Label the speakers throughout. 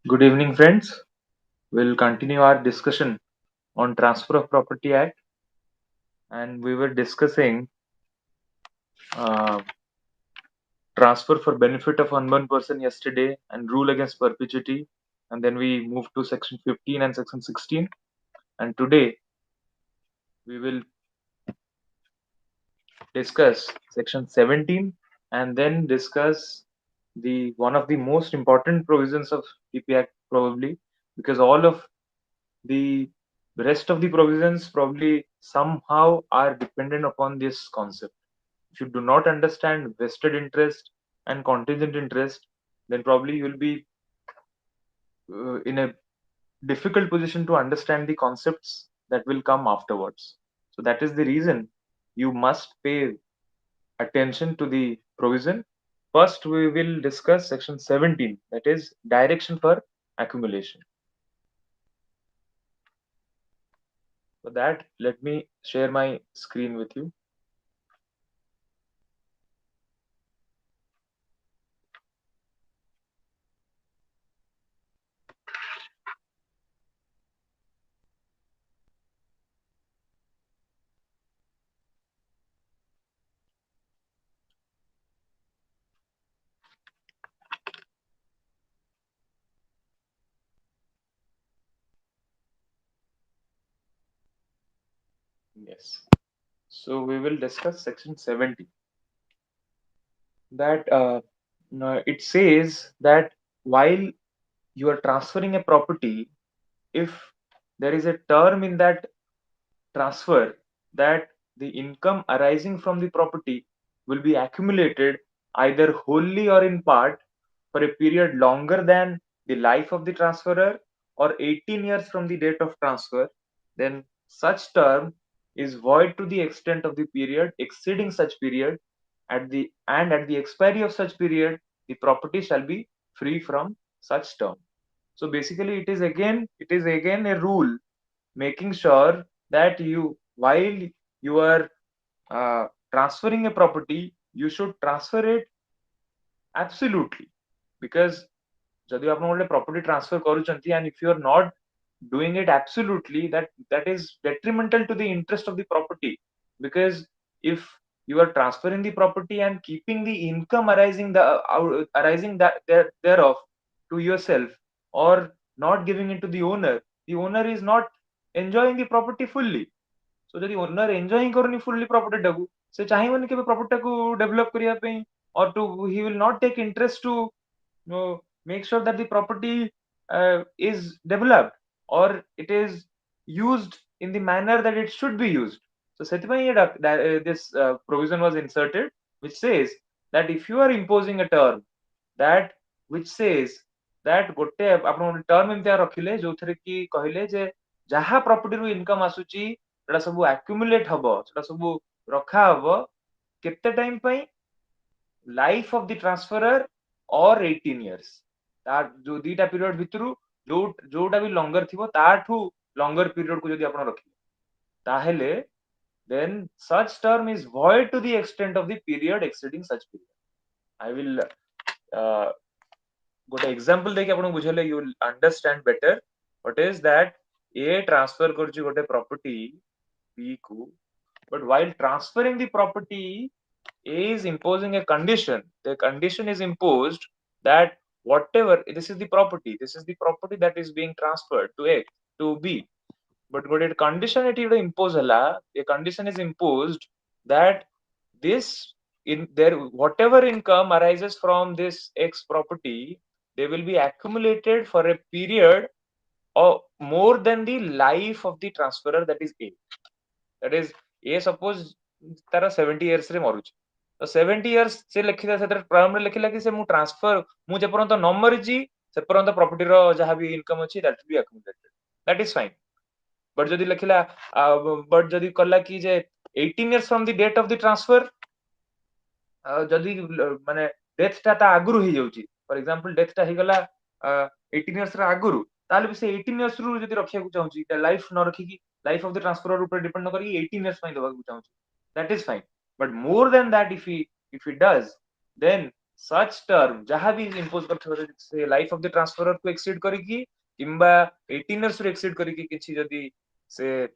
Speaker 1: Good evening, friends. We'll continue our discussion on Transfer of Property Act, and we were discussing uh, transfer for benefit of unborn person yesterday and rule against perpetuity, and then we moved to section 15 and section 16, and today we will discuss section 17 and then discuss the one of the most important provisions of TP Act probably because all of the rest of the provisions probably somehow are dependent upon this concept. If you do not understand vested interest and contingent interest, then probably you will be in a difficult position to understand the concepts that will come afterwards. So that is the reason you must pay attention to the provision. First, we will discuss section 17, that is direction for accumulation. For that, let me share my screen with you. Yes. So we will discuss section 70. That no, it says that while you are transferring a property, if there is a term in that transfer that the income arising from the property will be accumulated either wholly or in part for a period longer than the life of the transferor or 18 years from the date of transfer, then such term is void to the extent of the period exceeding such period at the expiry of such period the property shall be free from such term. So basically it is again a rule making sure that you while you are transferring a property you should transfer it absolutely because ଯଦି ଆପଣ ଗୋଟେ property transfer କରୁଛନ୍ତି and if you are not doing it absolutely that is detrimental to the interest of the property because if you are transferring the property and keeping the income arising thereof to yourself or not giving it to the owner is not enjoying the property fully. So ଯଦି owner enjoy କରୁନି ଫୁଲି ପ୍ରପର୍ଟିଟାକୁ ସେ ଚାହିଁବନି କେବେ ପ୍ରପର୍ଟିଟାକୁ develop କରିବା ପାଇଁ or to he will not take interest to make sure that the property is developed or it is used in the manner that it should be used. So ସେଥିପାଇଁ this provision was inserted which says that if you are imposing a term that which says that ଗୋଟେ ଆପଣ ଗୋଟେ term ଏମିତିଆ ରଖିଲେ ଯୋଉଥିରେ କି କହିଲେ ଯେ ଯାହା ପ୍ରପର୍ଟିରୁ ଇନକମ୍ ଆସୁଛି ସେଟା ସବୁ ଆକ୍ୟୁମୁଲେଟ ହବ ସେଟା ସବୁ ରଖା ହବ କେତେ ଟାଇମ ପାଇଁ life of the transformer or 18 years ତା ଯୋଉ ଦିଟା ପିରିୟଡ ଭିତରୁ ଯୋଉଟା ବି ଲଙ୍ଗର ଥିବ ତାଠୁ ଲଙ୍ଗର ପିରିୟଡ କୁ ଯଦି ଆପଣ ରଖିବେ ତାହେଲେ then such term is void to the extent of the period exceeding such period. I will ଗୋଟେ ଏକ୍ସାମ୍ପଲ ଦେଇକି ଆପଣଙ୍କୁ ବୁଝେଇଲେ you will understand better what is that A transfer କରୁଛି ଗୋଟେ property B କୁ but while transferring the property A is imposing a condition. The condition is imposed that whatever this is the property that is being transferred to A to B. But what it condition it impose a condition is imposed that this in there whatever income arises from this X property they will be accumulated for a period of more than the life of the transferor that is A. That is A suppose Tara 70 years रे मरुଛି ତ 70 years ସେ ଲେଖିଲା ସେଥିରେ term ରେ ଲେଖିଲା କି ସେ ମୁଁ ଟ୍ରାନ୍ସଫର ମୁଁ ଯେ ପର୍ଯ୍ୟନ୍ତ ନ ମରିଛି ସେ ପର୍ଯ୍ୟନ୍ତ ପ୍ରପର୍ଟି ର ଯାହା ବି ଇନକମ୍ ଅଛି that will be accumulated. That is fine. But ଯଦି ଲେଖିଲା but ଯଦି କଲା କି ଯେ 18 years from the date of the transfer ଯଦି ମାନେ ଡେଥ୍ ଟା ତା ଆଗରୁ ହେଇଯାଉଛି ଫର ଏକ୍ସାମ୍ପଲ ଡେଥ୍ ଟା ହେଇଗଲା 18 years ର ଆଗରୁ ତାହେଲେ ବି ସେ 18 years ରୁ ଯଦି ରଖିବାକୁ ଚାହୁଁଛି ଲାଇଫ ନ ରଖିକି ଲାଇଫ ଅଫ ଦ ଟ୍ରାନ୍ସଫର ଉପରେ ଡିପେଣ୍ଡ ନ କରିକି 18 years ପାଇଁ ଦେବାକୁ ଚାହୁଁଛି that is fine. But more than that if he does then such term jaha bhi impose karthibare se life of the transferor ko exceed kariki kimba 18 years ru exceed kariki kiछि jodi se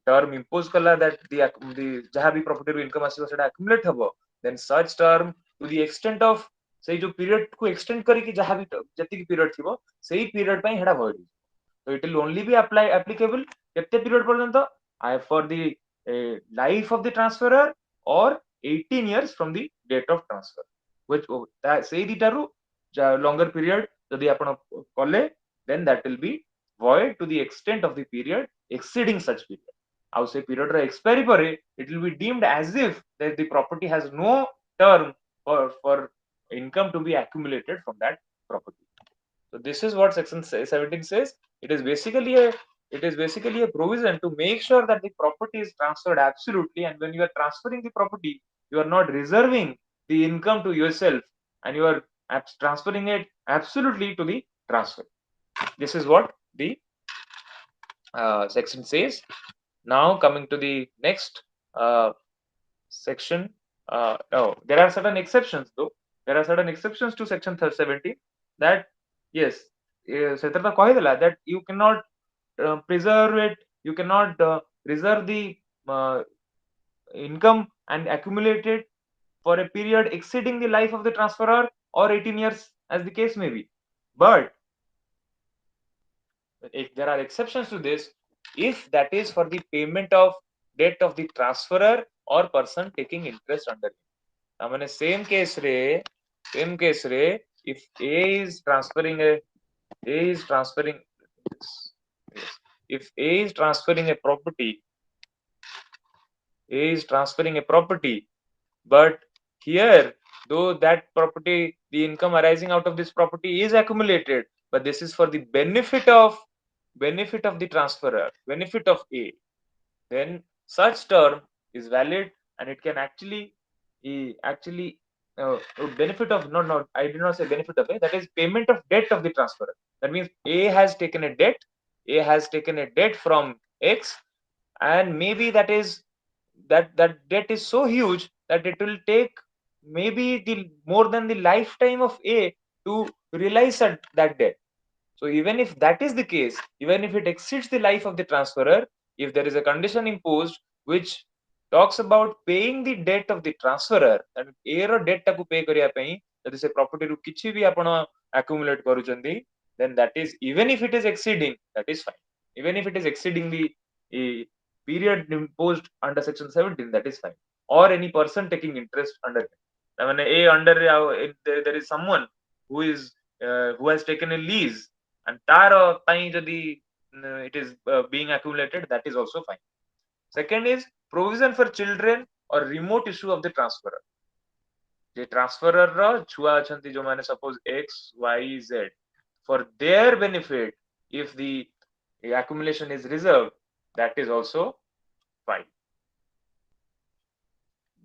Speaker 1: term impose kala that the jaha bhi property ru income asibo seta accumulate habo, then such term to the extent of sei jo period ko extend kariki jaha bhi jeti period thibo sei period pai heda void. So it will only be applicable kete period parjanta for the life of the transferor or 18 years from the date of transfer, which say ditaru longer period jodi apna kale, then that will be void to the extent of the period exceeding such period. How say period ra expiry pare it will be deemed as if that the property has no term for income to be accumulated from that property. So this is what section 17 says. It is basically a provision to make sure that the property is transferred absolutely, and when you are transferring the property, you are not reserving the income to yourself, and you are transferring it absolutely to the transfer. This is what the section says. Now coming to the next section. No, there are certain exceptions though. There are certain exceptions to section 17 that yes, Setarta କହିଦେଲା that you cannot preserve it, you cannot reserve the uh, income and accumulate it for a period exceeding the life of the transferor or 18 years as the case may be. But if there are exceptions to this, if that is for the payment of debt of the transferor or person taking interest under it. I mean, same case re, if A is transferring yes, if A is transferring a property, but here, though that property, the income arising out of this property is accumulated, but this is for the benefit of the transferor, benefit of A, then such term is valid, and it can actually benefit of not I did not say benefit of A, that is payment of debt of the transferor. That means A has taken a debt from X, and maybe that debt is so huge that it will take maybe the more than the lifetime of A to realize that debt. So even if that is the case, even if it exceeds the life of the transferor, if there is a condition imposed which talks about paying the debt of the transferor, that air debt taku pay kariya pai jodi se property ru kichi bi apana accumulate karuchandi, then that is, even if it is exceeding, that is fine. Even if it is exceeding the period imposed under section 17, that is fine. Or any person taking interest under it. I mean, there is someone who has taken a lease, and ତାର ପାଇଁ ଯଦି it is being accumulated, that is also fine. Second is provision for children or remote issue of the transferor. J transferor ର ଛୁଆ ଅଛନ୍ତି ଯୋଉମାନେ suppose X Y Z, for their benefit, if the accumulation is reserved, that is also fine.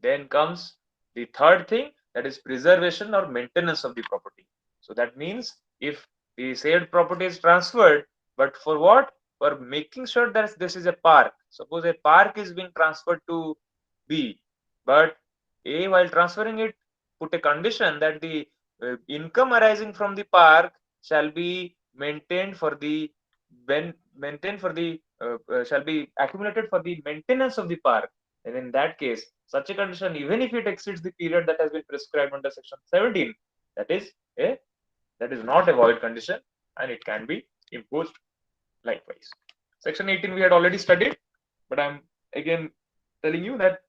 Speaker 1: Then comes the third thing, that is preservation or maintenance of the property. So that means if the said property is transferred, but for what? For making sure that this is a park. Suppose a park is being transferred to B, but A, while transferring it, put a condition that the income arising from the park shall be maintained for the shall be accumulated for the maintenance of the park. And in that case, such a condition, even if it exceeds the period that has been prescribed under section 17, that is a that is not a void condition, and it can be imposed likewise. Section 18 we had already studied, but I'm again telling you that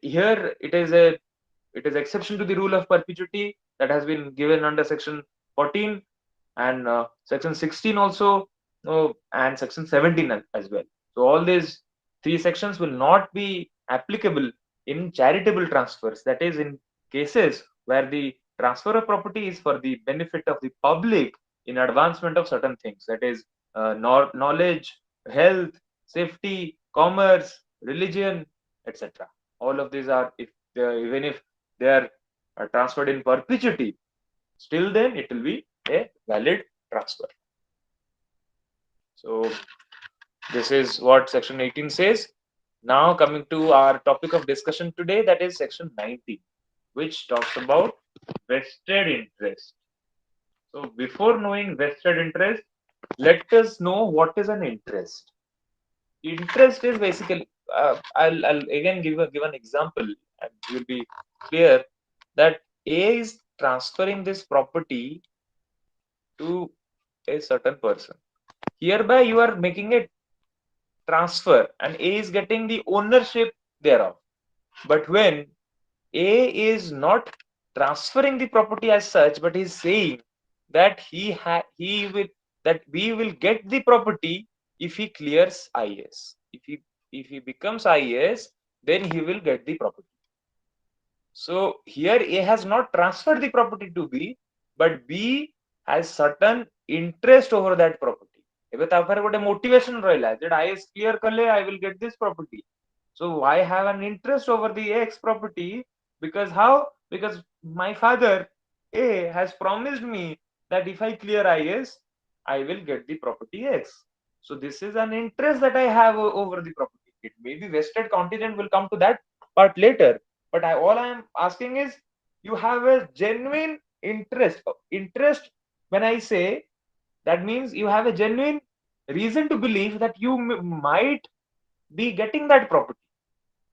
Speaker 1: here it is exception to the rule of perpetuity that has been given under section 14 and section 16 also, and section 17 as well. So all these three sections will not be applicable in charitable transfers, that is in cases where the transfer of property is for the benefit of the public in advancement of certain things, that is knowledge, health, safety, commerce, religion, etc. All of these are, if even if they are transferred in perpetuity, still then it will be a valid transfer. So this is what section 18 says. Now coming to our topic of discussion today, that is section 19. which talks about vested interest. So before knowing vested interest, let us know what is an interest. Interest is basically, I'll again give an example, and you'll be clear that A is transferring this property to a certain person. Hereby, you are making a transfer, and A is getting the ownership thereof. But when A is not transferring the property as such, but is saying that he will that we will get the property if he clears IS. If he becomes IS, then he will get the property. So here A has not transferred the property to B, but B has certain interest over that property. ଏବେ ତା ପାଖରେ ଗୋଟେ motivation ରହିଲା that IS clear କଲେ I will get this property. So I have an interest over the X property because how? Because my father A has promised me that if I clear IS, I will get the property X. So this is an interest that I have over the property. It may be vested contingent, will come to that part later. But all I am asking is, you have a genuine interest. Interest, when I say, that means you have a genuine reason to believe that you might be getting that property.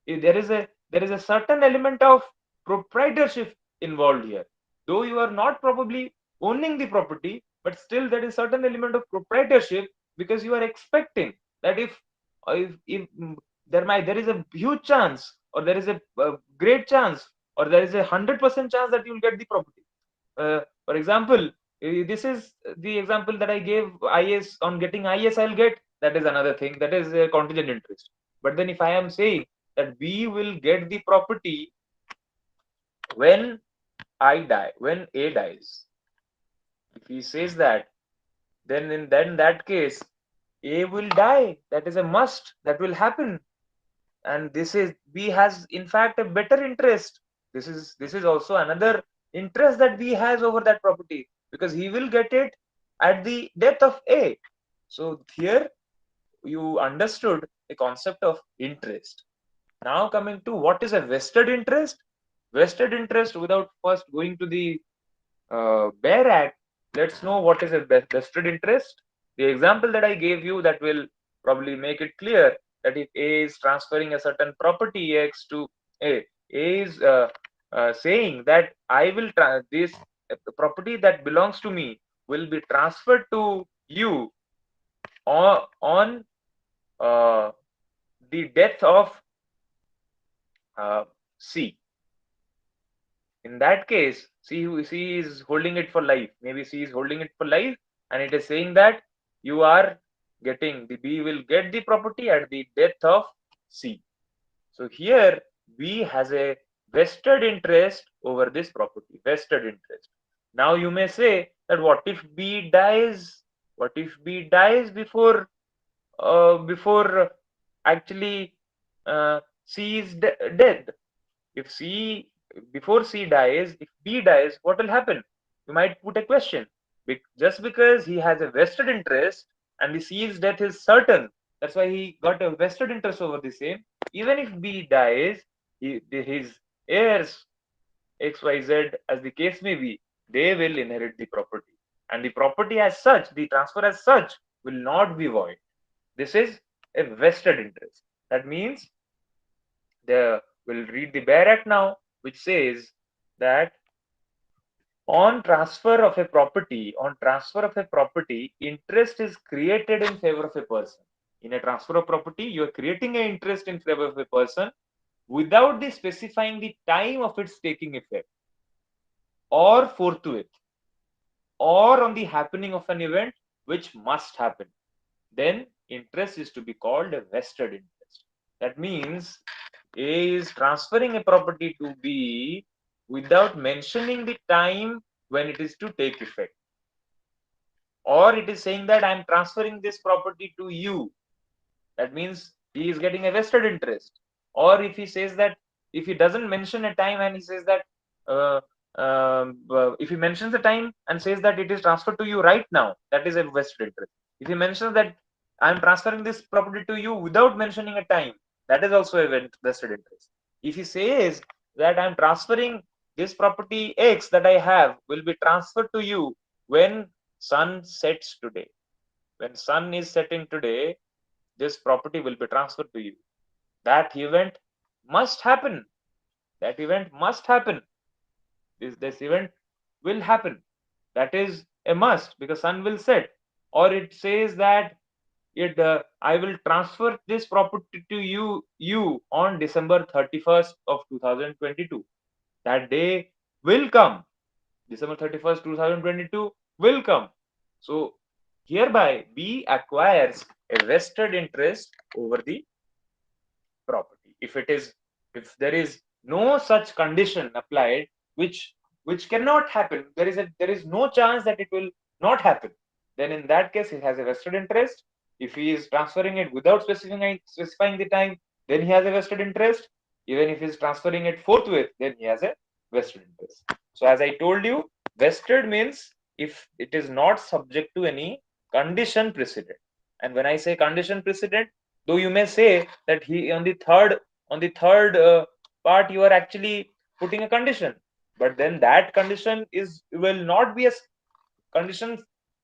Speaker 1: There is a certain element of proprietorship involved here. Though you are not probably owning the property, but still there is certain element of proprietorship, because you are expecting that if there is a huge chance, or there is a great chance, or there is 100% chance that you will get the property. For example, this is the example that I gave. IS, on getting IS, I'll get, that is another thing, that is a contingent interest. But then if I am saying that we will get the property when I die, when A dies, if he says that, then in then that case, A will die. That is a must. That will happen. And this is, B has in fact a better interest. This is also another interest that B has over that property, because he will get it at the death of A. So here you understood the concept of interest. Now coming to what is a vested interest. Vested interest, without first going to the Bare Act, let's know what is a vested interest. The example that I gave you, that will probably make it clear, that if A is transferring a certain property X to A is saying that I will this property that belongs to me will be transferred to you on the death of C. In that case, C is holding it for life. Maybe C is holding it for life, and it is saying that you are getting, the B will get the property at the death of C. So here B has a vested interest over this property, vested interest. Now you may say that what if B dies? What if B dies before actually C is dead? If C, before C dies, if B dies, what will happen? You might put a question. Just because he has a vested interest and the C's death is certain, that's why he got a vested interest over the same. Even if B dies, his heirs, XYZ, as the case may be, they will inherit the property. And the property as such, the transfer as such, will not be void. This is a vested interest. That means we'll read the Bare Act now, which says that on transfer of a property, interest is created in favor of a person. In a transfer of property, you are creating an interest in favor of a person without the specifying the time of its taking effect, or forthwith, or on the happening of an event which must happen. Then interest is to be called a vested interest. That means A is transferring a property to B without mentioning the time when it is to take effect. Or it is saying that I am transferring this property to you. That means he is getting a vested interest. Or if he says that, if he doesn't mention a time and he says that, uh, if he mentions the time and says that it is transferred to you right now, that is a vested interest. If he mentions that I am transferring this property to you without mentioning a time, that is also a vested interest. If he says that I am transferring this property X that I have will be transferred to you when sun sets today. When sun is setting today, this property will be transferred to you. That event must happen. That event must happen. This event will happen. That is a must because sun will set. Or it says that I will transfer this property to you on December 31st of 2022. That day will come. December 31st, 2022 will come. So hereby B acquires a vested interest over the property. If there is no such condition applied, which cannot happen, there is no chance that it will not happen, then in that case he has a vested interest. If he is transferring it without specifying the time, then he has a vested interest. Even if he is transferring it forthwith, then he has a vested interest. So as I told you, vested means if it is not subject to any condition precedent. And when I say condition precedent, though you may say that he on the third part you are actually putting a condition, but then that condition will not be a condition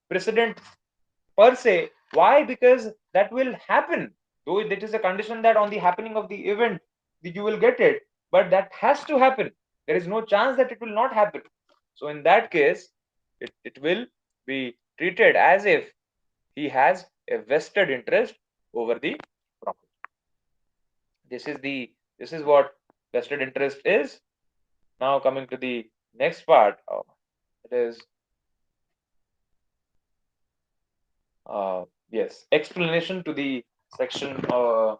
Speaker 1: precedent per se. Why? Because that will happen. Though it is a condition that on the happening of the event you will get it, but that has to happen. There is no chance that it will not happen. So in that case, it will be treated as if he has a vested interest over the property. This is what vested interest is. Now coming to the next part, it is yes, explanation to the section uh,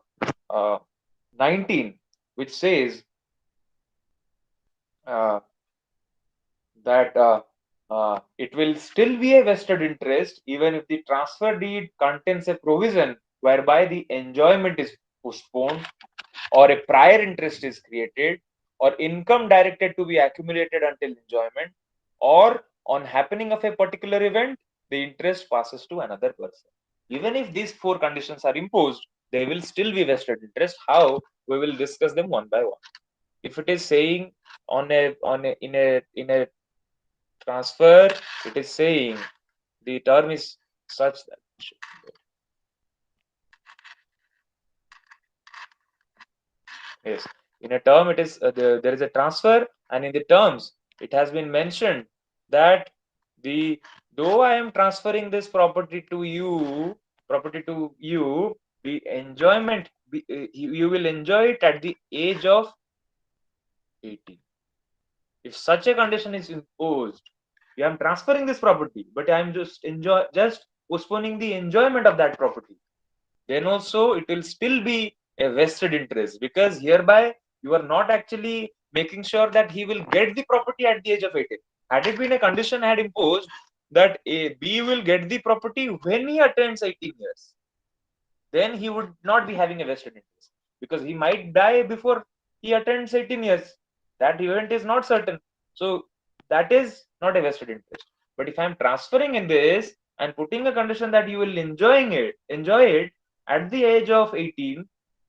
Speaker 1: 19, which says uh, that it will still be a vested interest even if the transfer deed contains a provision whereby the enjoyment is postponed, or a prior interest is created, or income directed to be accumulated until enjoyment, or on happening of a particular event, the interest passes to another person. Even if these four conditions are imposed, they will still be vested interest. How? We will discuss them one by one. If it is saying in a transfer, it is saying the term is such that yes, in a term it is there is a transfer, and in the terms it has been mentioned that the though I am transferring this property to you, the enjoyment you will enjoy it at the age of 18. If such a condition is imposed, I am transferring this property, but I am just postponing the enjoyment of that property, then also it will still be a vested interest, because hereby you are not actually making sure that he will get the property at the age of 18. Had it been a condition had imposed that a B will get the property when he attains 18 years, then he would not be having a vested interest, because he might die before he attains 18 years. That event is not certain. So that is not a vested interest. But if I'm transferring in this and putting a condition that you will enjoy it at the age of 18,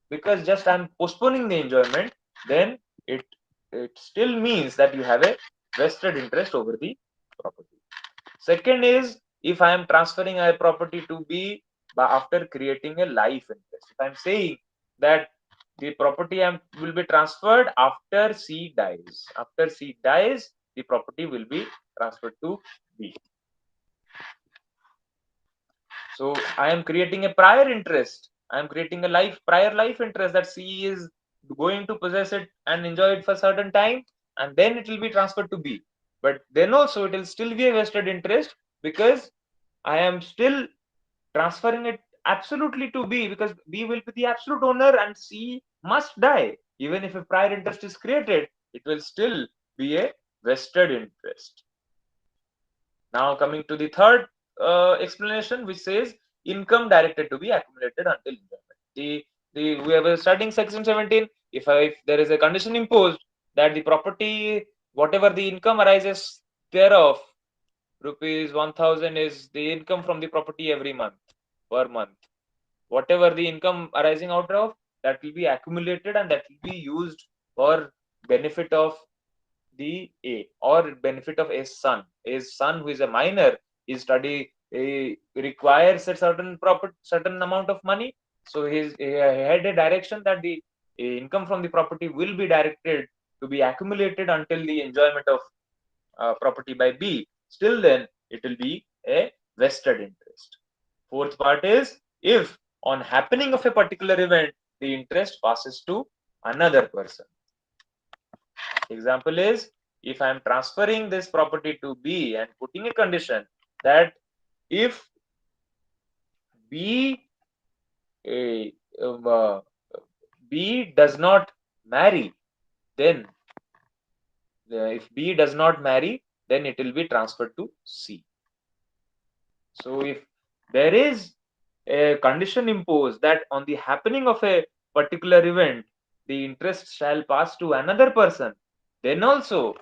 Speaker 1: because just I'm postponing the enjoyment, then it it still means that you have a vested interest over the property. Second is, if I am transferring a property to B after creating a life interest. If I'm saying that the property will be transferred after C dies. After C dies, the property will be transferred to B. So I am creating a prior interest. I am creating a prior life interest that C is going to possess it and enjoy it for a certain time, and then it will be transferred to B. But then also it will still be a vested interest, because I am still transferring it absolutely to B, because B will be the absolute owner and C must die. Even if a prior interest is created, it will still be a vested interest. Now coming to the third explanation, which says income directed to be accumulated until enjoyment. We were studying section 17. If there is a condition imposed that the property, whatever the income arises thereof, rupees 1000 is the income from the property every month, per month. Whatever the income arising out of, that will be accumulated and that will be used for benefit of the A, or benefit of A's son. A's son, who is a minor, his study requires a certain amount of money. So he had a direction that the income from the property will be directed to be accumulated until the enjoyment of property by B. Still then, it will be a vested interest. Fourth part is, if on happening of a particular event, the interest passes to another person. Example is, if I am transferring this property to B and putting a condition that if B uh, B does not marry, then if B does not marry, then it will be transferred to C. So if there is a condition imposed that on the happening of a particular event, the interest shall pass to another person, then also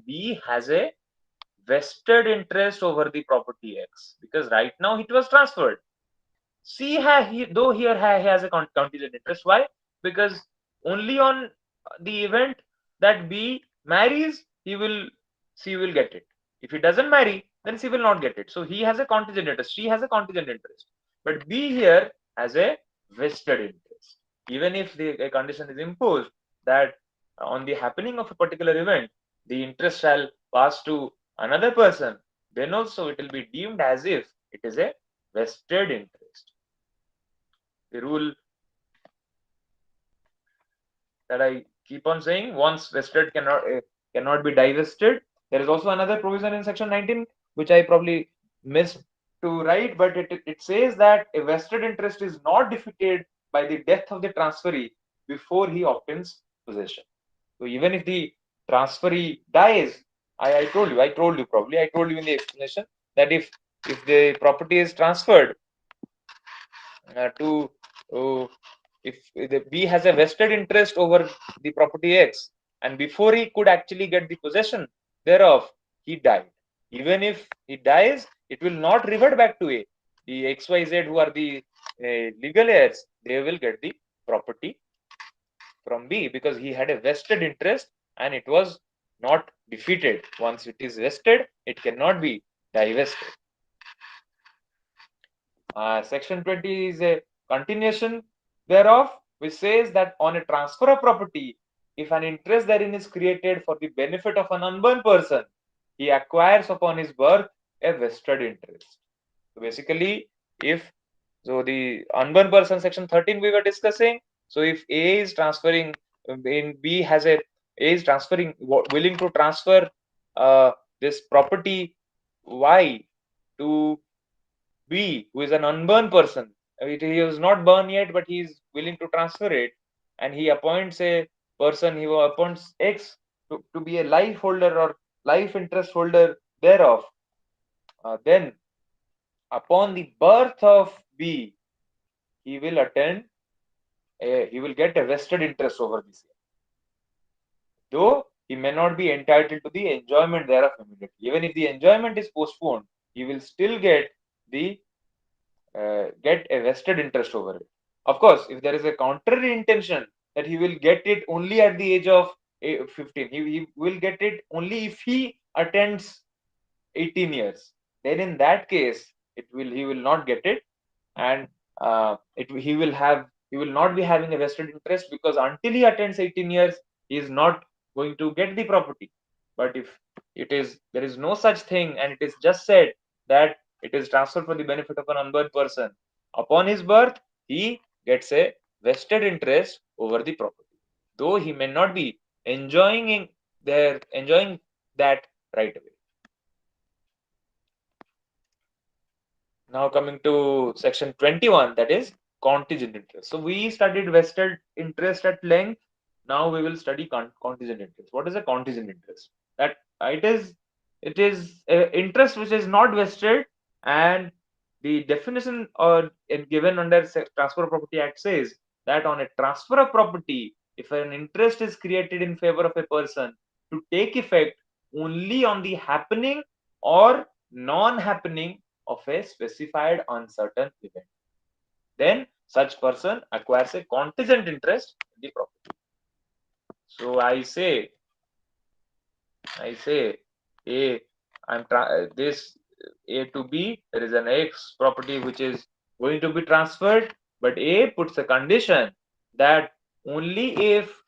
Speaker 1: B has a vested interest over the property X, because right now it was transferred. C though here he has a contingent interest. Why? Because only on the event that B marries, C will get it. If he doesn't marry, then C will not get it. So he has a contingent interest. She has a contingent interest. But B here has a vested interest. Even if a condition is imposed that on the happening of a particular event, the interest shall pass to another person, then also it will be deemed as if it is a vested interest. The rule that I keep on saying, once vested cannot be divested. There is also another provision in section 19 which I probably missed to write, but it says that a vested interest is not defeated by the death of the transferee before he obtains possession. So even if the transferee dies, I told you in the explanation that if the property is transferred to if the B has a vested interest over the property X, and before he could actually get the possession thereof, he died. Even if he dies, it will not revert back to A. The XYZ, who are the legal heirs, they will get the property from B, because he had a vested interest and it was not defeated. Once it is vested, it cannot be divested. Section 20 is a continuation thereof, which says that on a transfer of property, if an interest therein is created for the benefit of an unborn person, he acquires upon his birth a vested interest. So basically, if the unborn person section 13 we were discussing. So if A is transferring, in B has a is transferring, willing to transfer this property Y to B, who is an unborn person. He was not born yet, but he is willing to transfer it, and he appoints a person. He appoints X to be a life holder or life interest holder thereof. Then, upon the birth of B, he will he will get a vested interest over this, though he may not be entitled to the enjoyment thereof immediately. Even if the enjoyment is postponed, he will still get a vested interest over it. Of course, if there is a contrary intention that he will get it only at the age of 15, he will get it only if he attends 18 years. Then in that case, he will not get it, and he will not be having a vested interest, because until he attends 18 years, he is not going to get the property. But if there is no such thing, and it is just said that it is transferred for the benefit of an unborn person, upon his birth he gets a vested interest over the property, though he may not be enjoying that right away. Now coming to section 21, that is contingent interest. So we studied vested interest at length. Now we will study contingent interest. What is a contingent interest? That it is interest which is not vested, and the definition given under Transfer of Property Act says that on a transfer of property, if an interest is created in favor of a person to take effect only on the happening or non-happening of a specified uncertain event, then such person acquires a contingent interest in the property. So I say I say A, this A to B, there is an X property which is going to be transferred, but A puts a condition that only if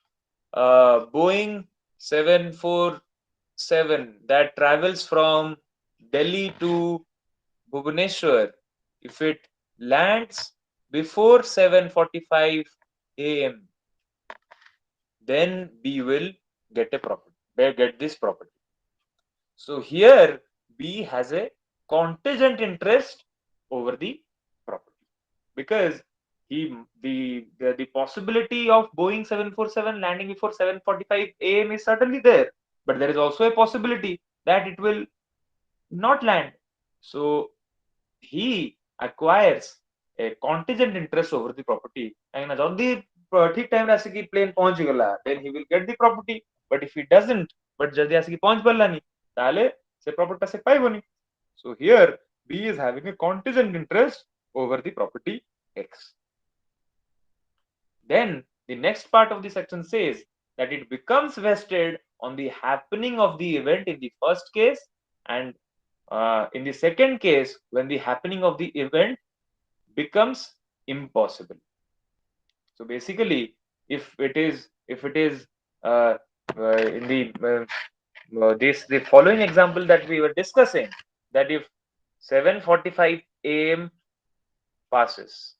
Speaker 1: Boeing 747 that travels from Delhi to Bhubaneswar, if it lands before 7:45 a.m., then B will get a property, get this property. So here B has a contingent interest over the property because the possibility of Boeing 747 landing before 7:45 a.m. is certainly there, but there is also a possibility that it will not land. So he acquires a contingent interest over the property and ଯଦି ଠିକ time ରେ ଆସିକି plane ପହଞ୍ଚି ଗଲା then he will get the property, but if he doesn't, but ଯଦି ଆସିକି ପହଞ୍ଚି ପାରିଲାନି ତାହେଲେ ସେ property ଟା ସେ ପାଇବନି. So here B is having a contingent interest over the property X. Then the next part of the section says that it becomes vested on the happening of the event in the first case, and in the second case when the happening of the event becomes impossible. So basically, if it is in the following example that we were discussing, that if 7:45 a.m. passes,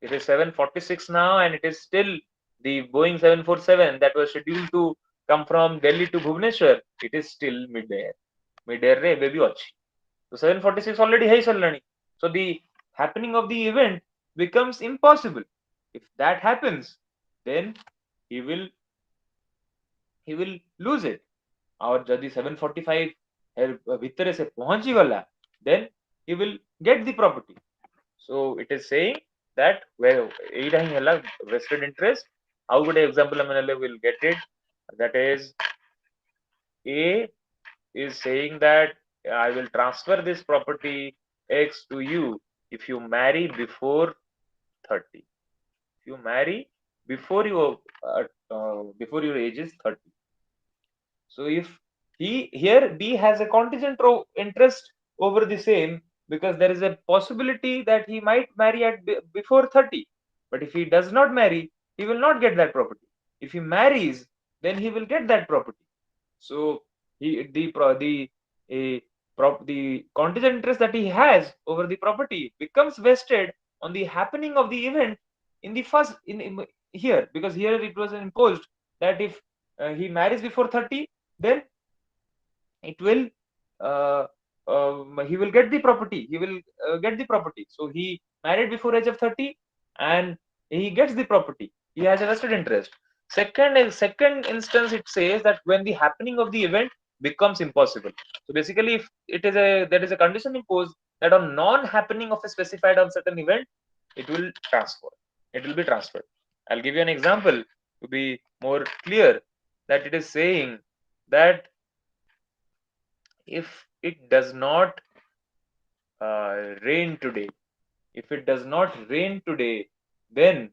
Speaker 1: it is 7:46 now, and it is still the Boeing 747 that was scheduled to come from Delhi to Bhubaneswar. It is still midair. Midair re ebe bhi achi. So 7:46 already hai salani. So the happening of the event becomes impossible. If that happens, then he will he will lose it. और यदि 7:45 ଭିତରେ से पहुंची गला, then he will get the property. So it is saying that well, ଏଇଟା ହିଁ ହେଲା vested interest. ଆଉ ଗୋଟେ example ଆମେ ନେଲେ will get it. That is A is saying that I will transfer this property X to you if you marry before 30. If you marry before before your age is 30. So if he here B has a contingent interest over the same because there is a possibility that he might marry at before 30. But if he does not marry, he will not get that property. If he marries, then he will get that property. So the contingent interest that he has over the property becomes vested on the happening of the event in the first in here, because here it was imposed that if he marries before 30, then it will he will get the property. He will get the property. So he married before age of 30 and he gets the property. He has a vested interest. Second instance, it says that when the happening of the event becomes impossible. So basically, if it is a there is a condition imposed that on non-happening of a specified uncertain event, it will transfer. It will be transferred. I'll give you an example to be more clear. That it is saying that if it does not rain today, if it does not rain today, then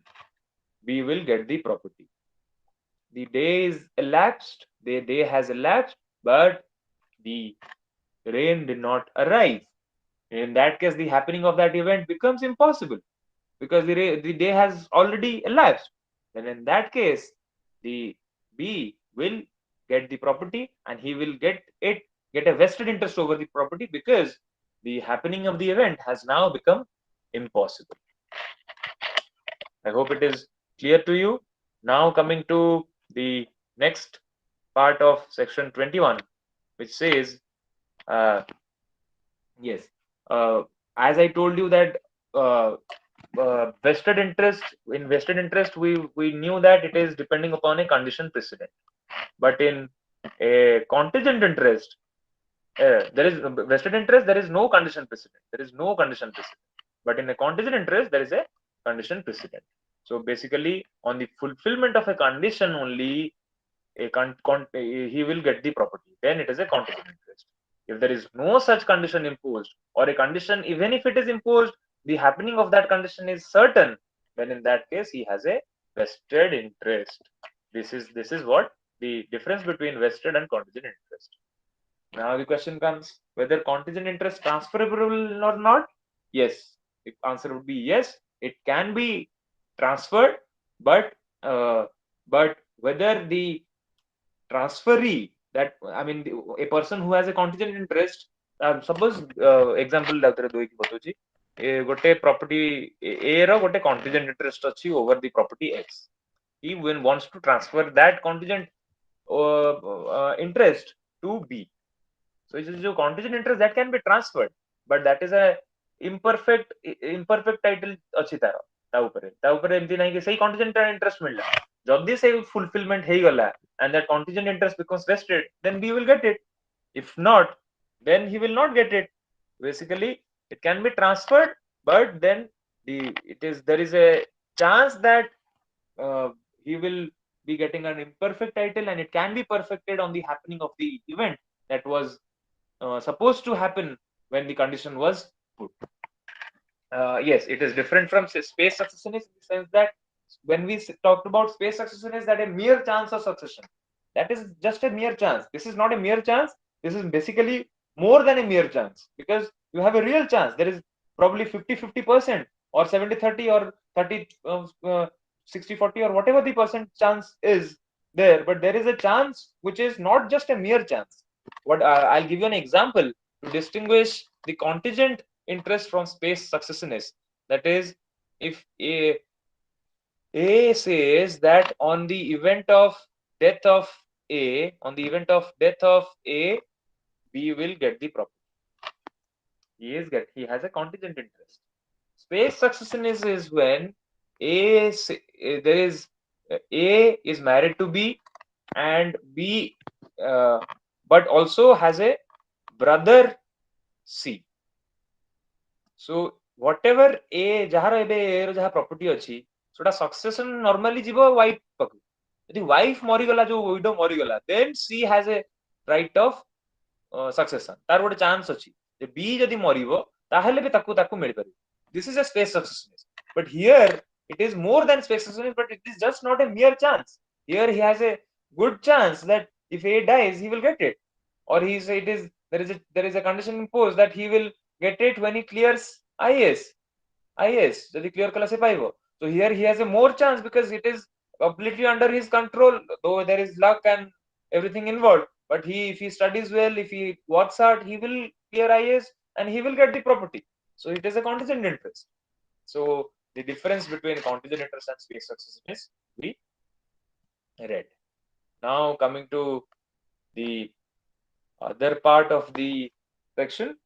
Speaker 1: we will get the property. The day is elapsed, the day has elapsed, but the rain did not arrive. In that case, the happening of that event becomes impossible because the day has already elapsed. Then in that case, the B will get the property and he will get a vested interest over the property because the happening of the event has now become impossible. I hope it is clear to you. Now coming to the next part of section 21, which says yes, as I told you that uh, vested interest, in vested interest we knew that it is depending upon a condition precedent, but in a contingent interest, there is vested interest, there is no condition precedent, but in a contingent interest there is a condition precedent. So basically on the fulfillment of a condition only he will get the property, then it is a contingent interest. If there is no such condition imposed, or a condition even if it is imposed, the happening of that condition is certain, then in that case he has a vested interest. This is what the difference between vested and contingent interest. Now the question comes whether contingent interest transferable or not. Yes, the answer would be yes. It can be transferred, but uh, whether the transferee, that I mean a person who has a contingent interest, suppose example ଦଉକି ବତଉଛି ଗୋଟେ property A ର ଗୋଟେ contingent interest ଅଛି over the property X. He wants to transfer that contingent interest to B. So it is a contingent interest that can be transferred, but that is a imperfect title ଅଛି ତାର ତା ଉପରେ ଏମିତି ନାହିଁ କି ସେଇ contingent interest ମିଳିଲା, ଯଦି ସେଇ fulfillment ହେଇଗଲା and that contingent interest becomes vested, then we will get it. If not, then he will not get it. Basically, it can be transferred, but then there is a chance that uh, he will be getting an imperfect title, and it can be perfected on the happening of the event that was supposed to happen when the condition was put. Yes, it is different from space succession in the sense that when we talked about space succession, is that a mere chance of succession. That is just a mere chance. This is not a mere chance. This is basically more than a mere chance, because you have a real chance. There is probably 50-50% or 70-30 or 30 60-40 or whatever the percent chance is there, but there is a chance which is not just a mere chance. What I'll give you an example to distinguish the contingent interest from space successiveness. That is, if A says that on the event of death of A, B will get the property. He has a contingent interest. Space successiveness is when A is married to B, and B but also has a brother C. So whatever A ଯାହାର ଏବେ A ର ଯାହା property ଅଛି ସେଟା succession normally ଯିବ wife ପାଖକୁ. ଯଦି wife ମରିଗଲା, ଯୋଉ widow ମରିଗଲା, then C has a right of succession. ତାର ଗୋଟେ chance ଅଛି ଯେ B ଯଦି ମରିବ ତାହେଲେ ବି ତାକୁ ମିଳିପାରିବ. This is a space succession. But here it is more than space succession, but it is just not a mere chance. Here he has a good chance that if A dies, he will get it, or there is a condition imposed that he will get it when he clears IS ଯଦି clear kala se paibo. So here he has a more chance because it is completely under his control, though there is luck and everything involved, but if he studies well, if he works hard, he will clear IS and he will get the property. So it is a contingent interest. So the difference between contingent interest and space succession is we read. Now coming to the other part of the section,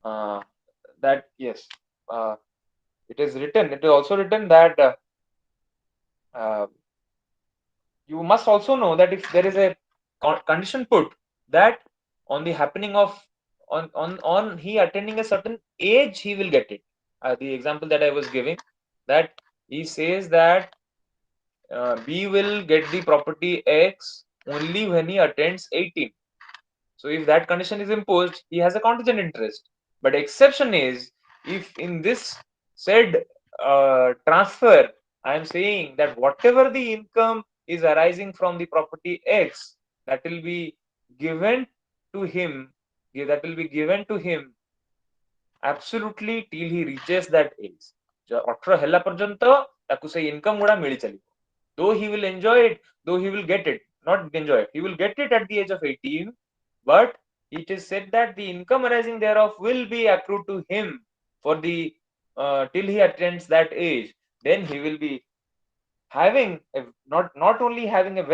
Speaker 1: that yes, it is also written that you must also know that if there is a condition put that on the happening of on he attending a certain age, he will get it. The example that I was giving, that he says that B will get the property X only when he attends 18. So if that condition is imposed, he has a contingent interest. But exception is if in this said transfer, I am saying that whatever the income is arising from the property X, that will be given to him, absolutely till he reaches that age. 18 ହେଲା ପର୍ଯ୍ୟନ୍ତ ତାକୁ ସେଇ income ଗୁଡା ମିଳି ଚାଲିବ. Though he will enjoy it, though he will get it, not enjoy it, he will get it at the age of 18, but it is said that the income arising thereof will be accrued to him for the till he attains that age. Then he will be having not only having a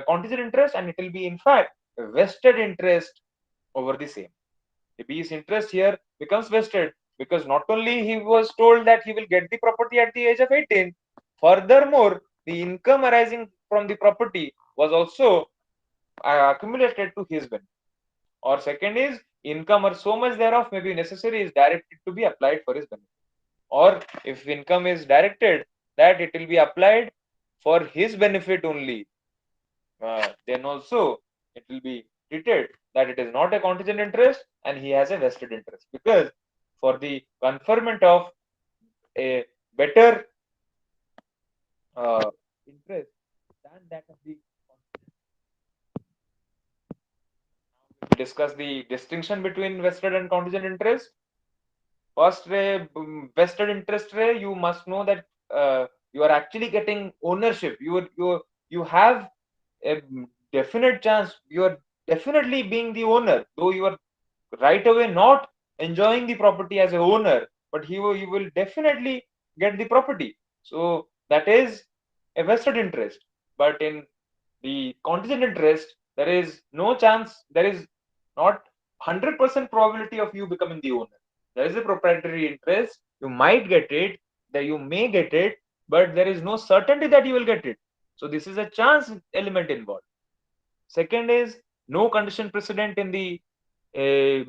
Speaker 1: contingent interest, and it will be in fact a vested interest over the same. The B's interest here becomes vested because not only he was told that he will get the property at the age of 18, furthermore, the income arising from the property was also accumulated to his benefit. Or second is, income or so much thereof may be necessary is directed to be applied for his benefit. Or if income is directed that it will be applied for his benefit only, then also it will be treated that it is not a contingent interest and he has a vested interest, because for the conferment of a better interest than that of the contingent. discuss the distinction between vested and contingent interest. First way, vested interest way, you must know that you are actually getting ownership. You have a definite chance. You are definitely being the owner, though you are right away not enjoying the property as a owner, but you will definitely get the property. So that is a vested interest. But in the contingent interest, there is no chance, there is not 100% probability of you becoming the owner. There is a proprietary interest, you might get it, that you may get it, but there is no certainty that you will get it. So this is a chance element involved. Second is no condition precedent in the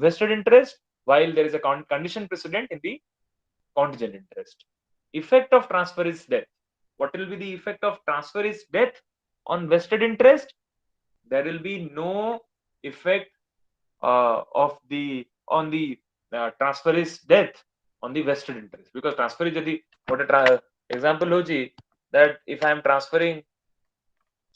Speaker 1: vested interest, while there is a condition precedent in the contingent interest. Effect of transfer is death. What will be the effect of transfer is death on vested interest? There will be no effect of the on the transfer is death on the vested interest, because transfer is the what a example hoji that if I am transferring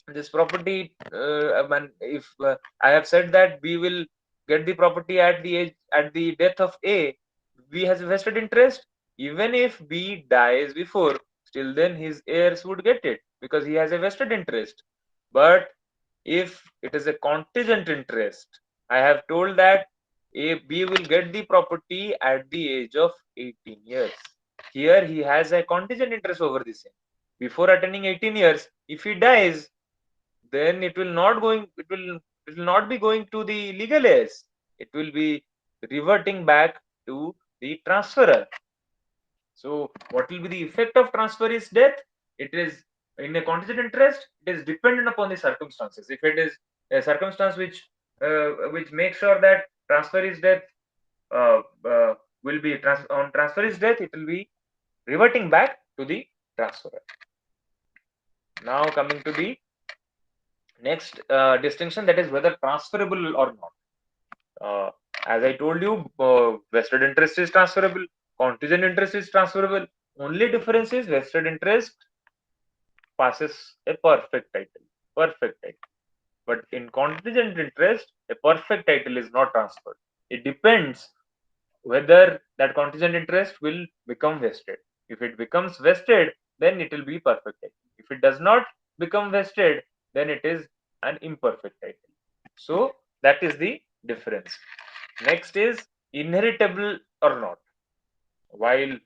Speaker 1: this property, if I have said that we will get the property at the age at the death of A, B has a vested interest. Even if B dies before, still then his heirs would get it because he has a vested interest. But if it is a contingent interest, I have told that A B will get the property at the age of 18 years. Here he has a contingent interest over the same. Before attaining 18 years, if he dies, then it will not be going to the legal heirs. It will be reverting back to the transferor. So what will be the effect of transfer is death? It is in a contingent interest, it is dependent upon the circumstances. If it is a circumstance which makes sure that transfer is death, uh, uh, will be on transfer is death, it will be reverting back to the transferor. Now coming to the next distinction, that is whether transferable or not. As I told you, vested interest is transferable, contingent interest is transferable. Only difference is vested interest passes a perfect title. Perfect title. But in contingent interest, a perfect title is not transferred. It depends whether that contingent interest will become vested. If it becomes vested, then it will be perfect title. If it does not become vested, then it is an imperfect title. So that is the difference. Next is inheritable or not. While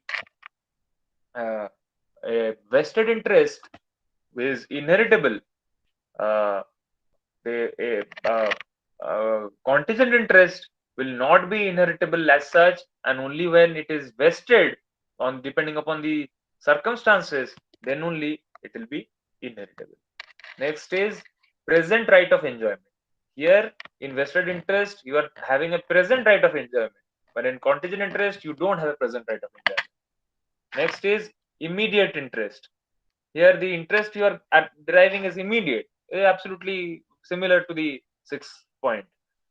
Speaker 1: uh, a vested interest is inheritable, uh, contingent interest will not be inheritable as such, and only when it is vested on depending upon the circumstances, then only it will be inheritable. Next is present right of enjoyment. Here, in vested interest, you are having a present right of enjoyment, but in contingent interest, you don't have a present right of enjoyment. Next is immediate interest. Here, the interest you are deriving is immediate, absolutely similar to the sixth point.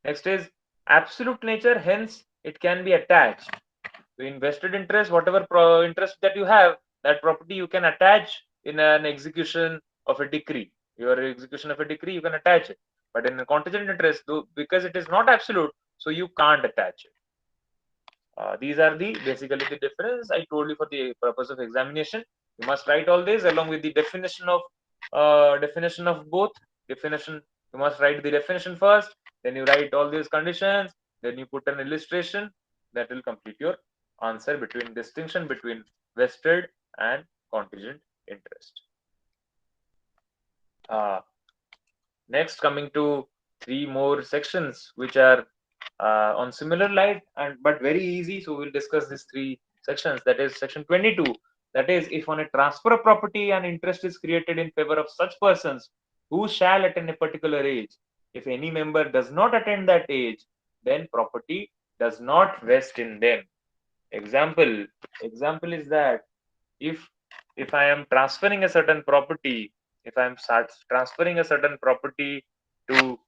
Speaker 1: Next is absolute nature, hence it can be attached. So in vested interest, whatever interest that you have, that property you can attach in an execution of a decree. Your execution of a decree, you can attach it. But in a contingent interest, though, because it is not absolute, so you can't attach it. These are the basically the difference I told you for the purpose of examination. You must write all this along with the definition of both. Definition, you must write the definition first, then you write all these conditions, then you put an illustration that will complete your answer between distinction between vested and contingent interest. Next, coming to three more sections which are on similar light and but very easy. So we'll discuss these three sections. That is section 22. That is, if on a transfer of property an interest is created in favor of such persons who shall attain a particular age. If any member does not attain that age, then property does not vest in them. Example is that if I am transferring a certain property, if I am transferring a certain property to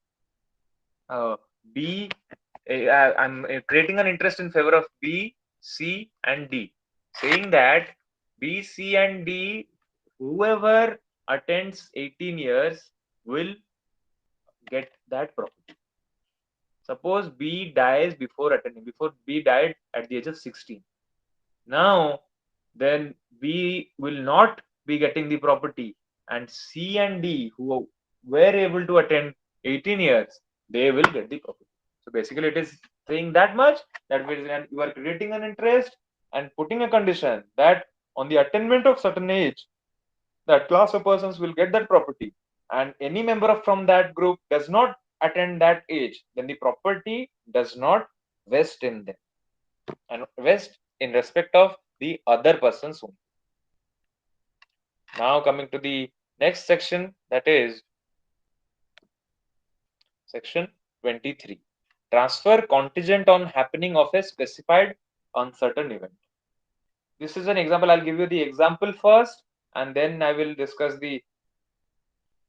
Speaker 1: B, I'm creating an interest in favor of B, C, and D, saying that B, C, and D, whoever attends 18 years will get that property. Suppose B dies before B died at the age of 16. Now, then B will not be getting the property, and C and D, who were able to attend 18 years, they will get the property. So basically, it is saying that much, that when you are creating an interest and putting a condition that on the attainment of certain age, that class of persons will get that property, and any member from that group does not attain that age, then the property does not vest in them and vest in respect of the other persons only. Now coming to the next section, that is section 23. Transfer contingent on happening of a specified uncertain event. This is an example. I'll give you the example first, and then I will discuss the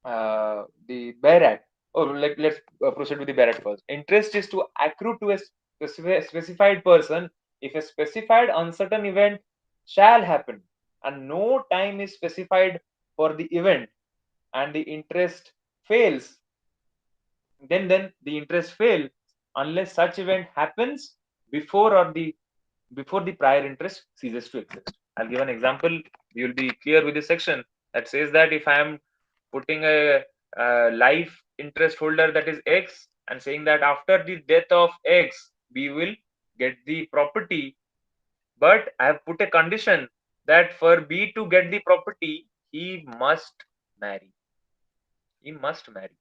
Speaker 1: Bharat. Oh, let's proceed with the Bharat first. Interest is to accrue to a specified person if a specified uncertain event shall happen, and no time is specified for the event, and the interest fails. Then the interest fails unless such event happens before or the before the prior interest ceases to exist. I'll give an example. You will be clear with this section that says that if I am putting a life interest holder, that is X, and saying that after the death of X, we will get the property, but I have put a condition that for B to get the property, he must marry. He must marry.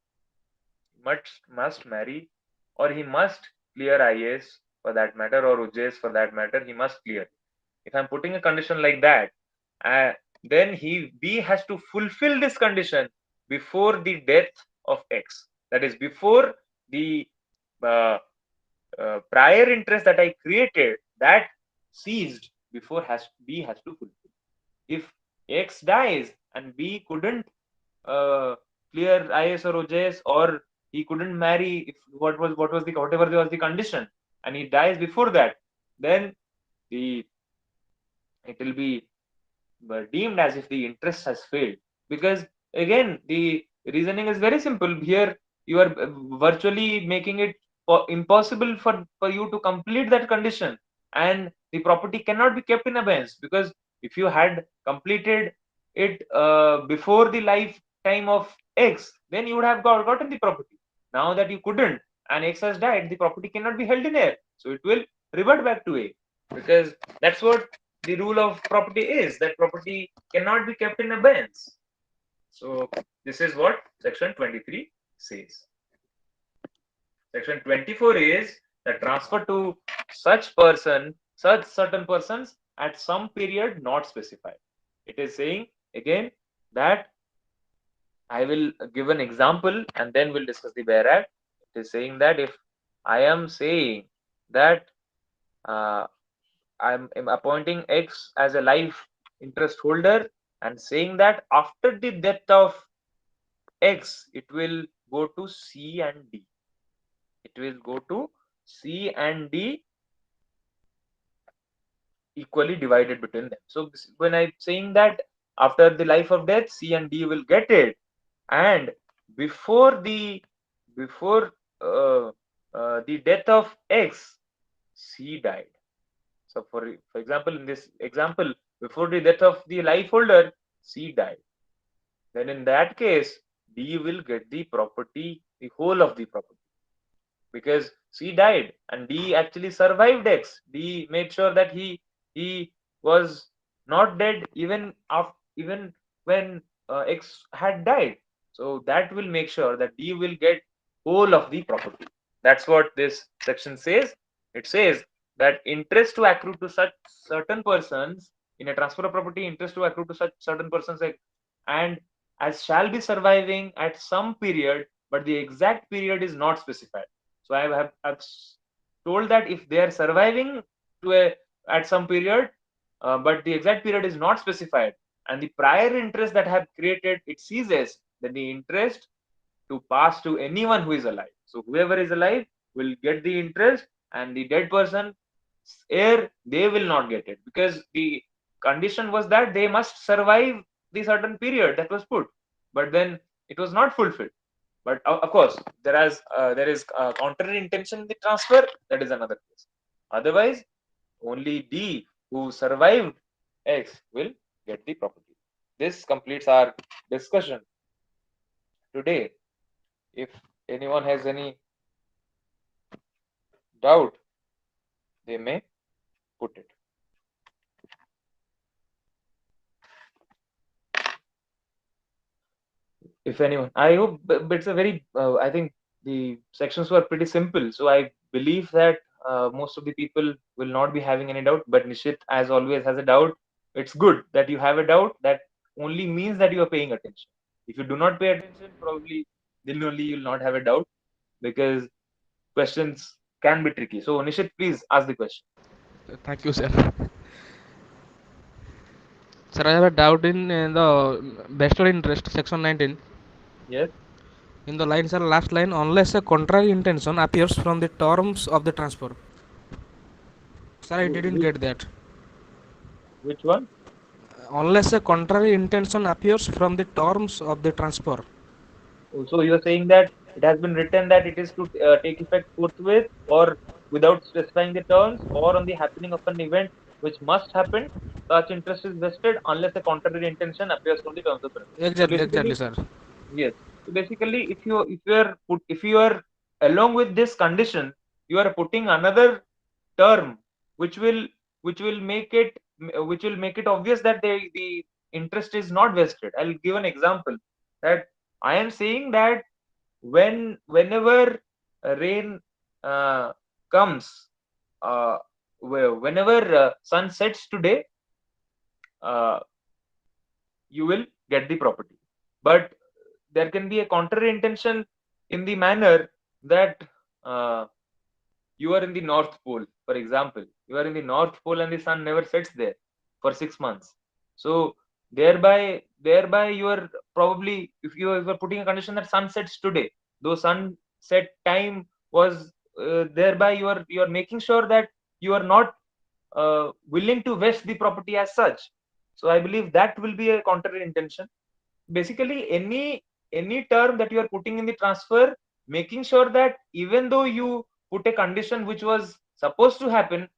Speaker 1: Must marry, or he must clear IAS for that matter, or UJS for that matter. He must clear. If I'm putting a condition like that, then B has to fulfill this condition before the death of X. That is, before the uh, prior interest that I created that ceased, before B has to fulfill. If X dies and B couldn't clear IS or OJS, or he couldn't marry, if whatever was the condition, and he dies before that, then the it will be deemed as if the interest has failed, because again the reasoning is very simple here. You are virtually making it impossible for you to complete that condition, and the property cannot be kept in abeyance, because if you had completed it before the lifetime of X, then you would have gotten the property. Now that you couldn't, and X has died, the property cannot be held in air, so it will revert back to A, because that's what the rule of property is, that property cannot be kept in abeyance. So this is what section 23 says. Section 24 is the transfer to such certain persons at some period not specified. It is saying again that I will give an example and then we'll discuss the whereat. It is saying that if I am saying that uh, I'm appointing X as a life interest holder and saying that after the death of X, it will go to C and D. It will go to C and D equally divided between them. So when I'm saying that after the life of death, C and D will get it, and before before the death of X, C died. So for example, in this example, before the death of the life holder, C died. Then in that case, D will get the property, the whole of the property, because C died and D actually survived X. D made sure that he was not dead even when X had died. So that will make sure that D will get whole of the property. That's what this section says. It says that interest to accrue to such certain persons in a transfer of property, interest to accrue to such certain persons, and as shall be surviving at some period, but the exact period is not specified. So I've told that if they are surviving to a at some period, but the exact period is not specified, and the prior interest that have created it ceases, then the interest to pass to anyone who is alive. So whoever is alive will get the interest, and the dead person heir, they will not get it, because the condition was that they must survive the certain period that was put, but then it was not fulfilled. But of course, there is contrary intention in the transfer. That is another case. Otherwise, only D who survived X will get the property. This completes our discussion today. If anyone has any doubt, they may put it. If anyone, I hope, but it's a very I think the sections were pretty simple, so I believe that most of the people will not be having any doubt. But Nishit, as always, has a doubt. It's good that you have a doubt. That only means that you are paying attention. If you do not pay attention, probably then only you'll not have a doubt, because questions can be tricky. So Nishit, please ask the question.
Speaker 2: Thank you, sir. Sir, I have a doubt in the vested interest, section 19.
Speaker 1: Yes.
Speaker 2: In the line, sir, last line, unless a contrary intention appears from the terms of the transfer. Sir, I didn't
Speaker 1: Which
Speaker 2: get that.
Speaker 1: one?
Speaker 2: Unless a contrary intention appears from the terms of the transfer.
Speaker 1: So you are saying that it has been written that it is to take effect forthwith, or without specifying the terms, or on the happening of an event which must happen, such interest is vested unless a contrary intention appears from the terms of the transfer. So
Speaker 2: Exactly,
Speaker 1: basically,
Speaker 2: sir.
Speaker 1: yes. So basically, if you are along with this condition, you are putting another term which will make it obvious that the interest is not vested. I'll give an example, that I am saying that whenever rain uh, comes, uh, whenever sun sets today, uh, you will get the property. But there can be a contrary intention in the manner that uh, you are in the North Pole, for example. You are in the North Pole and the sun never sets there for 6 months. So thereby you are probably, if you are putting a condition that sun sets today, though sunset time was thereby you are making sure that you are not willing to vest the property as such. So I believe that will be a contrary intention. Basically, any term that you are putting in the transfer, making sure that even though you put a condition which was supposed to happen,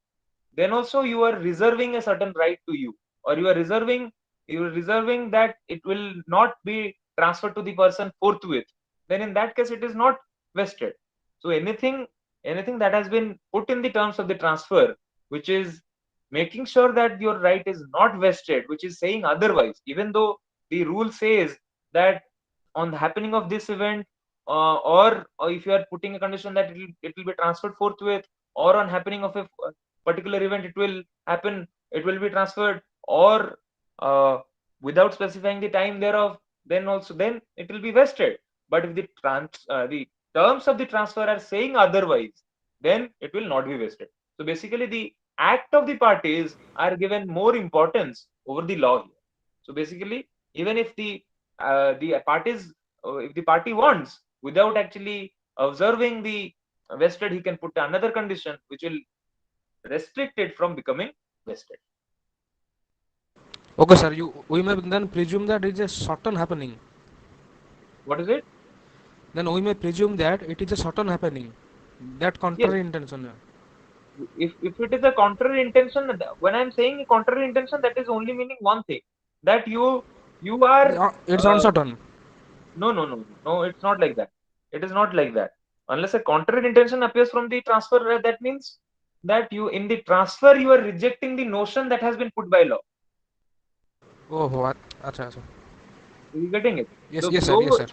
Speaker 1: then also you are reserving a certain right to you, or you are reserving that it will not be transferred to the person forthwith. Then in that case it is not vested. So anything that has been put in the terms of the transfer, which is making sure that your right is not vested, which is saying otherwise, even though the rule says that on the happening of this event, or if you are putting a condition that it will be transferred forthwith, or on happening of a particular event it will be transferred, or uh, without specifying the time thereof, then it will be vested. But if the terms of the transfer are saying otherwise, then it will not be vested. So basically the act of the parties are given more importance over the law here. So basically, even if the parties if the party wants, without actually observing the vested, he can put another condition which will restrict it from becoming vested.
Speaker 2: Okay, sir. We may then presume that it is a certain happening.
Speaker 1: What is it?
Speaker 2: Then we may presume that it is a certain happening. That
Speaker 1: Yes.
Speaker 2: contrary intention.
Speaker 1: If it is a contrary intention, when I'm saying a contrary intention, that is only meaning one thing, that you are
Speaker 2: It's
Speaker 1: uh,
Speaker 2: uncertain.
Speaker 1: no, it's not like that. It is not like that. Unless a contrary intention appears from the transfer, that means that you in the transfer you are rejecting the notion that has been put by law.
Speaker 2: Oh, what? Acha, acha.
Speaker 1: Are you getting it?
Speaker 2: Yes,
Speaker 1: So
Speaker 2: yes, sir. Yes, sir.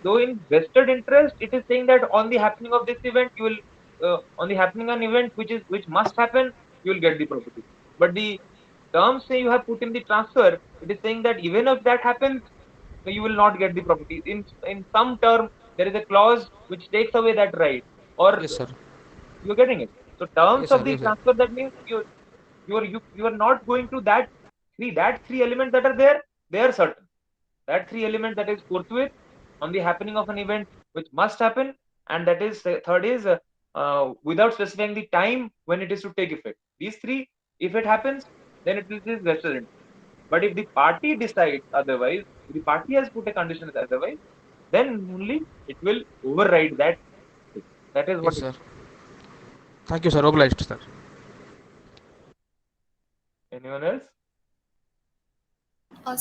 Speaker 1: though in vested interest, it is saying that on the happening of this event, you will on the happening an event which must happen, you will get the property. But the terms say you have put in the transfer, it is saying that even if that happens, you will not get the property. In some term, there is a clause which takes away that right, or
Speaker 2: Yes, sir.
Speaker 1: you're getting it. So terms
Speaker 2: Yes, sir.
Speaker 1: of the
Speaker 2: Yes, sir.
Speaker 1: transfer, that means you are not going to that three elements that are there. They are certain. That three elements, that is forthwith, on the happening of an event which must happen, and that is third is without specifying the time when it is to take effect. These three, if it happens, then it is vested interest. But if the party decides otherwise, if the party has put a condition as otherwise, then only it will override that thing. That is what
Speaker 2: Yes,
Speaker 1: it
Speaker 2: sir.
Speaker 1: says.
Speaker 2: Thank you, sir. Obliged, sir.
Speaker 1: Anyone else?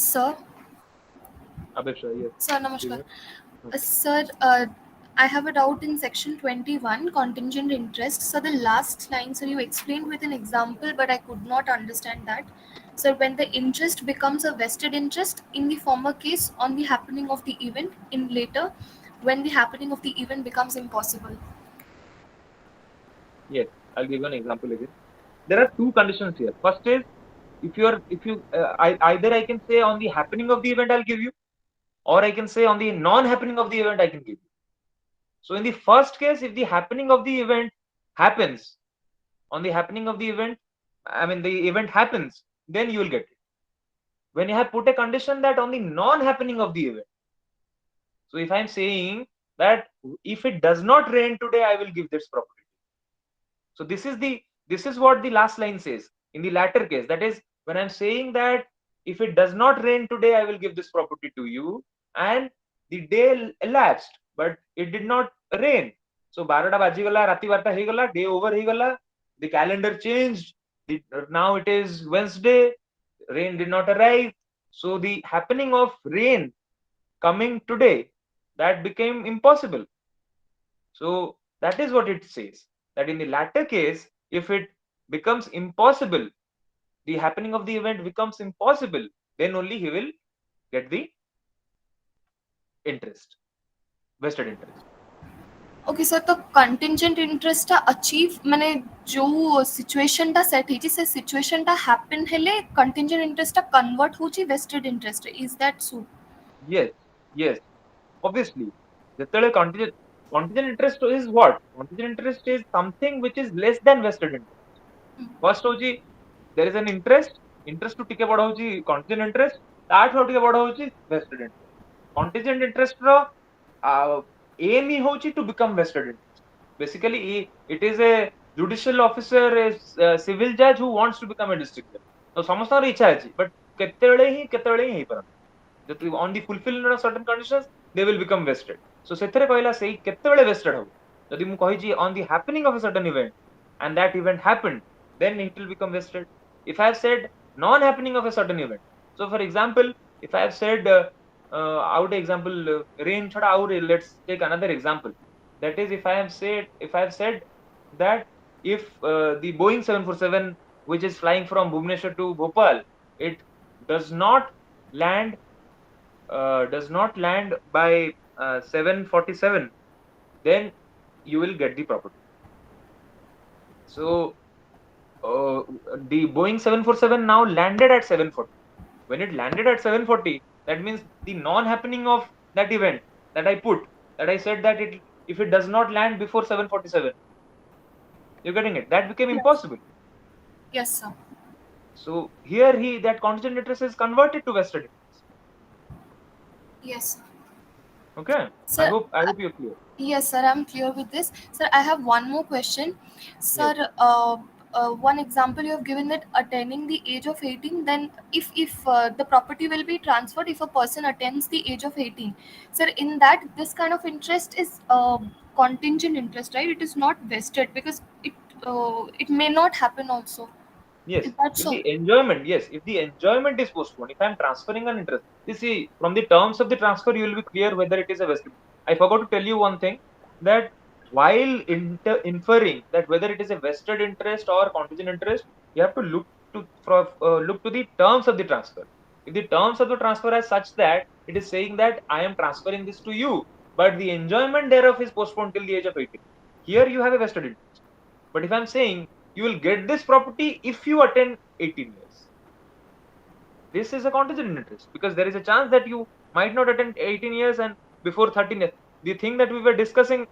Speaker 3: Sir,
Speaker 1: Abhishek, yes.
Speaker 3: sir,
Speaker 1: Please go
Speaker 3: namaskar.
Speaker 1: ahead. Okay.
Speaker 3: Sir, I have a doubt in section 21, contingent interest. So the last line, so you explained with an example, but I could not understand that. So when the interest becomes a vested interest in the former case on the happening of the event, in later, when the happening of the event becomes impossible.
Speaker 1: Yes, I'll give you an example again. There are two conditions here. First is, either I can say on the happening of the event I'll give you, or I can say on the non-happening of the event I can give you. So in the first case, if the happening of the event happens, on the happening of the event, I mean the event happens, then you will get it. When you have put a condition that on the non-happening of the event, so if I'm saying that if it does not rain today, I will give this property. So this is what the last line says. In the latter case, that is when I'm saying that if it does not rain today, I will give this property to you, and the day elapsed, but it did not rain. So 12টা বাজিগଲା রাতি 12টা ହେଇଗଲା, day over ହେଇଗଲା, the calendar changed, now it is Wednesday, rain did not arrive. So the happening of rain coming today, that became impossible. So that is what it says, that in the latter case, if it becomes impossible, the happening of the event becomes impossible, then only he will get the interest, vested interest.
Speaker 3: Okay sir तो contingent इंटरेस्टटा achieve माने जो सिचुएशनटा set ହେଇଛି ସେ ସିଚୁଏସନଟା happen ହେଲେ contingent इंटरेस्टटा convert ହେଉଛି vested interest is that so
Speaker 1: Yes, yes, obviously. ଯେତେବେଳେ contingent interest is what? Contingent interest is something which is less than vested interest. First ହଉଛି there is an interest, interest to ଟିକେ ବଡ ହଉଛି contingent interest, ତାଠୁ ଆଉ ଟିକେ ବଡ ହଉଛି vested interest. Contingent interest ର aim ହିଁ ହଉଛି to become vested interest. Basically, it is a judicial officer, a civil judge who wants to become a district judge. ତ ସମସ୍ତଙ୍କର ଇଚ୍ଛା ଅଛି, but କେତେବେଳେ ହିଁ ହେଇପାରନ୍ତି. ଯଦି on the fulfillment of certain conditions, they will become vested. So ସେଥିରେ କହିଲା ସେଇ କେତେବେଳେ vested ହବ, ଯଦି ମୁଁ କହିଛି on the happening of a certain event and that event happened, then it will become vested. If I have said non happening of a certain event, so for example, if I have said out example rain chhada aur, let's take another example. That is, if I have said that if the Boeing 747 which is flying from Bhubaneswar to Bhopal, it does not land by 7:47, then you will get the property. So the Boeing 747 now landed at 7:40. When it landed at 7:40, that means the non-happening of that event that I said that it if it does not land before 7:47, you're getting it. That became
Speaker 3: yes
Speaker 1: impossible.
Speaker 3: Yes sir
Speaker 1: So here that contingent interest is converted to vested interest.
Speaker 3: Yes
Speaker 1: Okay. I
Speaker 3: sir
Speaker 1: hope I hope you're clear.
Speaker 3: Yes, sir, I'm clear with this. Sir, I have one more question.
Speaker 1: Yes.
Speaker 3: Sir, one example you have given that attaining the age of 18, then if the property will be transferred if a person attains the age of 18. Sir, in that, this kind of interest is contingent interest, right? It is not vested because it may not happen also.
Speaker 1: Yes,
Speaker 3: Is that
Speaker 1: if
Speaker 3: so?
Speaker 1: the enjoyment is postponed, if I'm transferring an interest, you see, from the terms of the transfer, you will be clear whether it is a vested. I forgot to tell you one thing, that while inferring that whether it is a vested interest or contingent interest, you have to look to the terms of the transfer. If the terms of the transfer are such that it is saying that I am transferring this to you, but the enjoyment thereof is postponed till the age of 18, here you have a vested interest. But if I'm saying you will get this property if you attend 18 years, this is a contingent interest, because there is a chance that you might not attend 18 years and before 13 years. The thing that we were discussing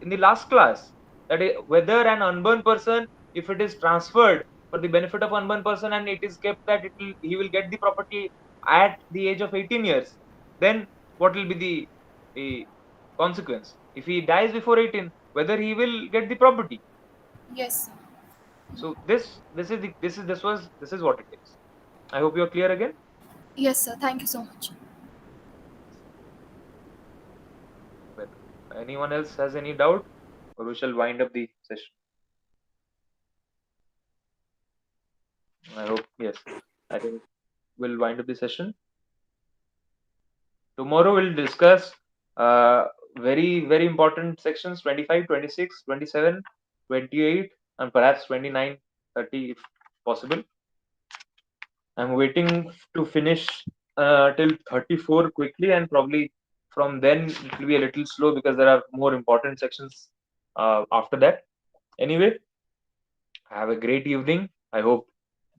Speaker 1: in the last class, that whether an unborn person, if it is transferred for the benefit of unborn person and it is kept that he will get the property at the age of 18 years, then what will be the consequence? If he dies before 18, whether he will get the property?
Speaker 3: Yes, sir.
Speaker 1: So this is what it is. I hope you're clear again.
Speaker 3: Yes, sir. Thank you so much.
Speaker 1: Anyone else has any doubt, or we shall wind up the session? I hope yes. I think we'll wind up the session. Tomorrow we'll discuss very important sections 25, 26, 27, 28, and perhaps 29, 30 if possible. I'm waiting to finish till 34 quickly, and probably from then it will be a little slow because there are more important sections after that. Anyway, have a great evening. I hope